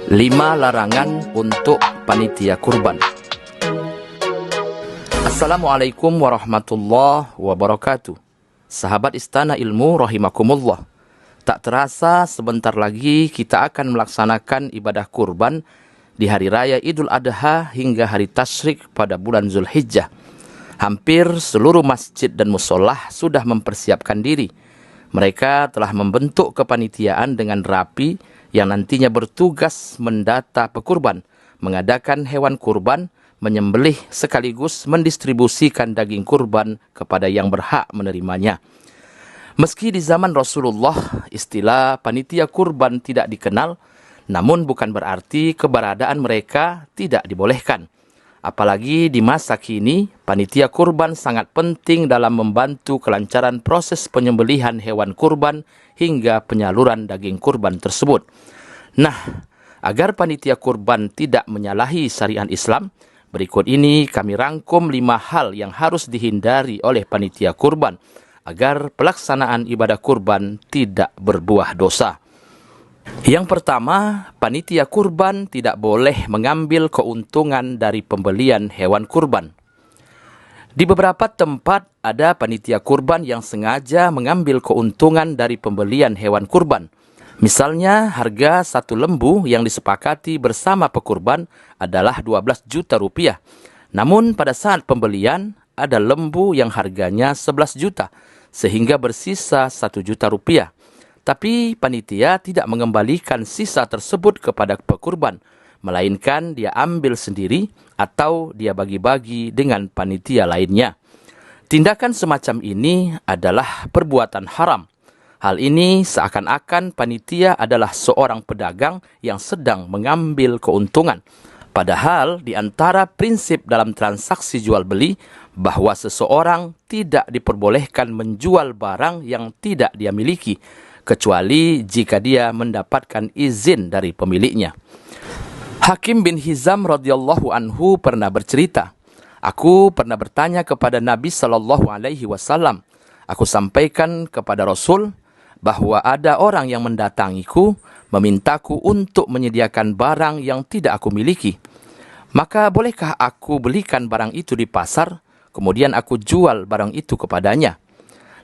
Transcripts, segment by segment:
5 larangan untuk panitia kurban. Assalamualaikum warahmatullahi wabarakatuh. Sahabat Istana Ilmu rahimakumullah. Tak terasa sebentar lagi kita akan melaksanakan ibadah kurban di hari raya Idul Adha hingga hari tasyrik pada bulan Zulhijjah. Hampir seluruh masjid dan musolah sudah mempersiapkan diri. Mereka telah membentuk kepanitiaan dengan rapi yang nantinya bertugas mendata pekurban, mengadakan hewan kurban, menyembelih sekaligus mendistribusikan daging kurban kepada yang berhak menerimanya. Meski di zaman Rasulullah istilah panitia kurban tidak dikenal, namun bukan berarti keberadaan mereka tidak dibolehkan. Apalagi di masa kini, panitia kurban sangat penting dalam membantu kelancaran proses penyembelihan hewan kurban hingga penyaluran daging kurban tersebut. Nah, agar panitia kurban tidak menyalahi syariat Islam, berikut ini kami rangkum 5 hal yang harus dihindari oleh panitia kurban agar pelaksanaan ibadah kurban tidak berbuah dosa. Yang pertama, panitia kurban tidak boleh mengambil keuntungan dari pembelian hewan kurban. Di beberapa tempat ada panitia kurban yang sengaja mengambil keuntungan dari pembelian hewan kurban. Misalnya, harga satu lembu yang disepakati bersama pekurban adalah 12 juta rupiah. Namun pada saat pembelian, ada lembu yang harganya 11 juta, sehingga bersisa 1 juta rupiah. Tapi panitia tidak mengembalikan sisa tersebut kepada pekurban, melainkan dia ambil sendiri atau dia bagi-bagi dengan panitia lainnya. Tindakan semacam ini adalah perbuatan haram. Hal ini seakan-akan panitia adalah seorang pedagang yang sedang mengambil keuntungan. Padahal di antara prinsip dalam transaksi jual beli bahwa seseorang tidak diperbolehkan menjual barang yang tidak dia miliki, kecuali jika dia mendapatkan izin dari pemiliknya. Hakim bin Hizam radhiyallahu anhu pernah bercerita, "Aku pernah bertanya kepada Nabi sallallahu alaihi wasallam. Aku sampaikan kepada Rasul bahwa ada orang yang mendatangiku, memintaku untuk menyediakan barang yang tidak aku miliki. Maka bolehkah aku belikan barang itu di pasar, kemudian aku jual barang itu kepadanya?"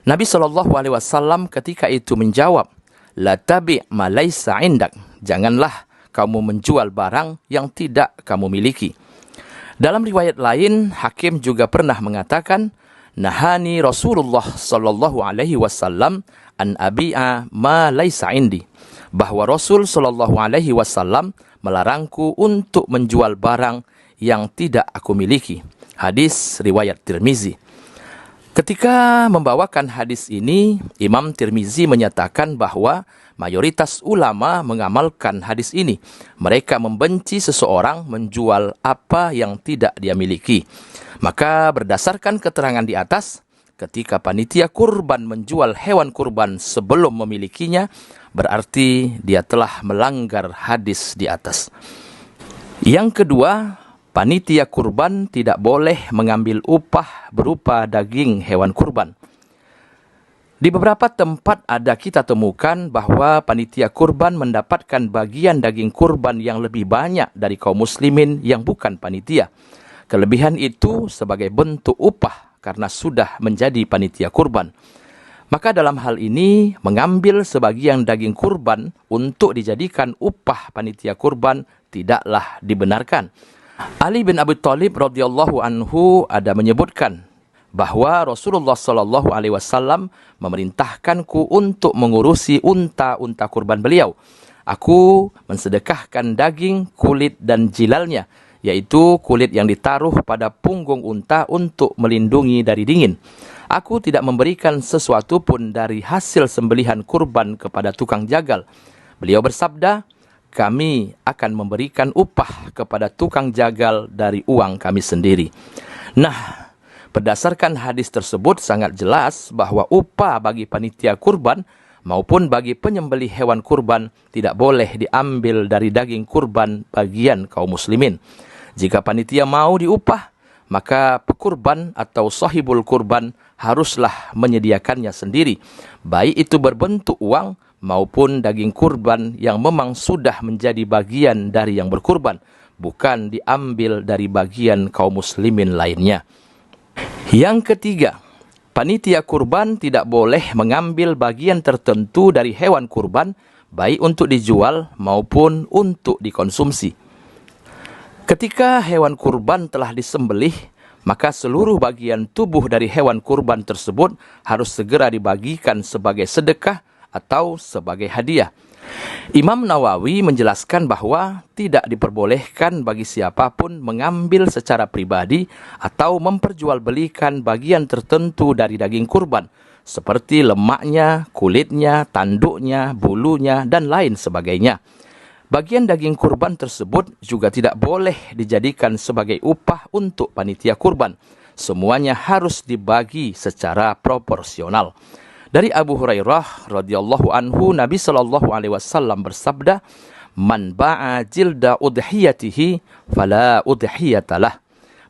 Nabi SAW ketika itu menjawab, "La tabi' ma laisa indak." Janganlah kamu menjual barang yang tidak kamu miliki. Dalam riwayat lain, Hakim juga pernah mengatakan, "Nahani Rasulullah SAW an abi'a ma laisa indi." Bahwa Rasul SAW melarangku untuk menjual barang yang tidak aku miliki. Hadis riwayat Tirmizi. Ketika membawakan hadis ini, Imam Tirmizi menyatakan bahwa mayoritas ulama mengamalkan hadis ini. Mereka membenci seseorang menjual apa yang tidak dia miliki. Maka berdasarkan keterangan di atas, ketika panitia kurban menjual hewan kurban sebelum memilikinya, berarti dia telah melanggar hadis di atas. Yang kedua, panitia kurban tidak boleh mengambil upah berupa daging hewan kurban. Di beberapa tempat kita temukan bahwa panitia kurban mendapatkan bagian daging kurban yang lebih banyak dari kaum muslimin yang bukan panitia. Kelebihan itu sebagai bentuk upah karena sudah menjadi panitia kurban. Maka dalam hal ini, mengambil sebagian daging kurban untuk dijadikan upah panitia kurban tidaklah dibenarkan. Ali bin Abi Thalib radhiyallahu anhu ada menyebutkan bahwa Rasulullah sallallahu alaihi wasallam memerintahkanku untuk mengurusi unta-unta kurban beliau. Aku mensedekahkan daging, kulit dan jilalnya, yaitu kulit yang ditaruh pada punggung unta untuk melindungi dari dingin. Aku tidak memberikan sesuatu pun dari hasil sembelihan kurban kepada tukang jagal. Beliau bersabda, "Kami akan memberikan upah kepada tukang jagal dari uang kami sendiri." Nah, berdasarkan hadis tersebut sangat jelas bahwa upah bagi panitia kurban maupun bagi penyembelih hewan kurban tidak boleh diambil dari daging kurban bagian kaum muslimin. Jika panitia mau diupah, maka pekurban atau sahibul kurban haruslah menyediakannya sendiri, baik itu berbentuk uang maupun daging kurban yang memang sudah menjadi bagian dari yang berkurban, bukan diambil dari bagian kaum muslimin lainnya. Yang ketiga, panitia kurban tidak boleh mengambil bagian tertentu dari hewan kurban, baik untuk dijual maupun untuk dikonsumsi. Ketika hewan kurban telah disembelih, maka seluruh bagian tubuh dari hewan kurban tersebut harus segera dibagikan sebagai sedekah atau sebagai hadiah. Imam Nawawi menjelaskan bahwa tidak diperbolehkan bagi siapapun mengambil secara pribadi atau memperjualbelikan bagian tertentu dari daging kurban, seperti lemaknya, kulitnya, tanduknya, bulunya, dan lain sebagainya. Bagian daging kurban tersebut juga tidak boleh dijadikan sebagai upah untuk panitia kurban. Semuanya harus dibagi secara proporsional. Dari Abu Hurairah radhiyallahu anhu, Nabi sallallahu alaihi wasallam bersabda, "Man ba'a jilda udhiyatihi fala udhiyatalah."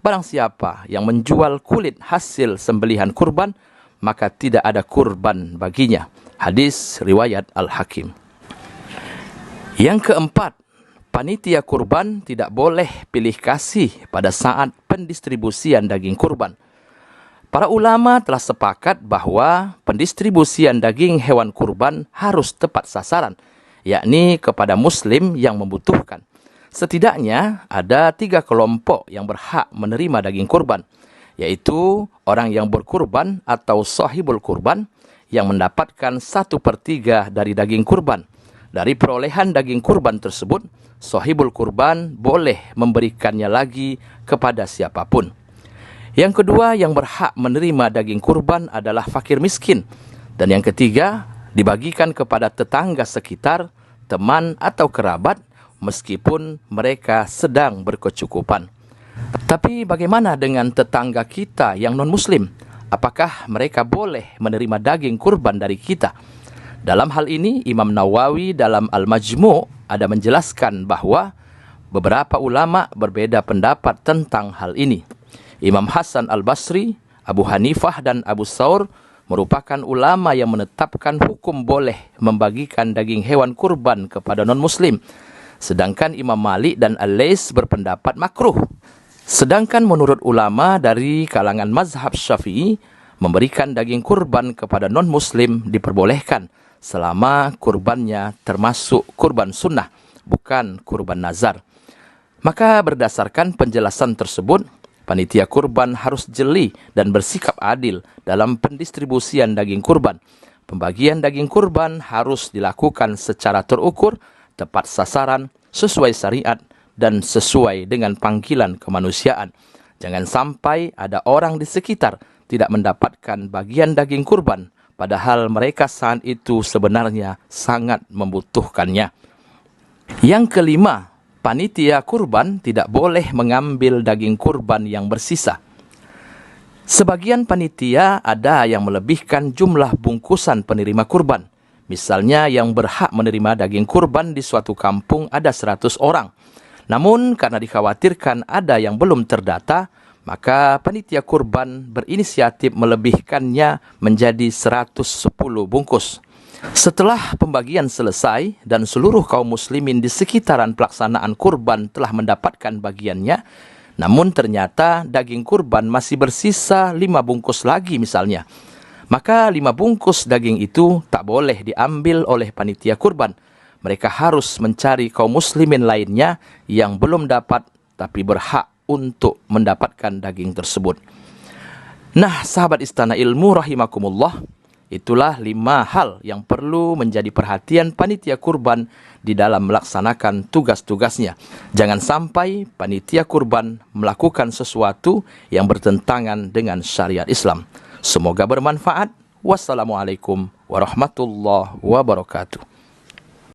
Barang siapa yang menjual kulit hasil sembelihan kurban, maka tidak ada kurban baginya. Hadis riwayat Al-Hakim. Yang keempat, panitia kurban tidak boleh pilih kasih pada saat pendistribusian daging kurban. Para ulama telah sepakat bahwa pendistribusian daging hewan kurban harus tepat sasaran, yakni kepada muslim yang membutuhkan. Setidaknya ada 3 kelompok yang berhak menerima daging kurban, yaitu orang yang berkurban atau sahibul kurban, yang mendapatkan 1/3 dari daging kurban. Dari perolehan daging kurban tersebut, sahibul kurban boleh memberikannya lagi kepada siapapun. Yang kedua yang berhak menerima daging kurban adalah fakir miskin. Dan yang ketiga, dibagikan kepada tetangga sekitar, teman atau kerabat, meskipun mereka sedang berkecukupan. Tapi bagaimana dengan tetangga kita yang non-muslim? Apakah mereka boleh menerima daging kurban dari kita? Dalam hal ini, Imam Nawawi dalam Al-Majmu' ada menjelaskan bahwa beberapa ulama berbeda pendapat tentang hal ini. Imam Hasan Al-Basri, Abu Hanifah, dan Abu Thawr merupakan ulama yang menetapkan hukum boleh membagikan daging hewan kurban kepada non-muslim. Sedangkan Imam Malik dan Al-Laits berpendapat makruh. Sedangkan menurut ulama dari kalangan mazhab Syafi'i, memberikan daging kurban kepada non-muslim diperbolehkan selama kurbannya termasuk kurban sunnah, bukan kurban nazar. Maka berdasarkan penjelasan tersebut, panitia kurban harus jeli dan bersikap adil dalam pendistribusian daging kurban. Pembagian daging kurban harus dilakukan secara terukur, tepat sasaran, sesuai syariat, dan sesuai dengan panggilan kemanusiaan. Jangan sampai ada orang di sekitar tidak mendapatkan bagian daging kurban, padahal mereka saat itu sebenarnya sangat membutuhkannya. Yang kelima, panitia kurban tidak boleh mengambil daging kurban yang bersisa. Sebagian panitia ada yang melebihkan jumlah bungkusan penerima kurban. Misalnya yang berhak menerima daging kurban di suatu kampung ada 100 orang. Namun karena dikhawatirkan ada yang belum terdata, maka panitia kurban berinisiatif melebihkannya menjadi 110 bungkus. Setelah pembagian selesai dan seluruh kaum muslimin di sekitaran pelaksanaan kurban telah mendapatkan bagiannya, namun ternyata daging kurban masih bersisa 5 bungkus lagi misalnya, maka 5 bungkus daging itu tak boleh diambil oleh panitia kurban. Mereka harus mencari kaum muslimin lainnya yang belum dapat tapi berhak untuk mendapatkan daging tersebut. Nah, sahabat Istana Ilmu rahimakumullah, itulah 5 hal yang perlu menjadi perhatian panitia kurban di dalam melaksanakan tugas-tugasnya. Jangan sampai panitia kurban melakukan sesuatu yang bertentangan dengan syariat Islam. Semoga bermanfaat. Wassalamualaikum warahmatullahi wabarakatuh.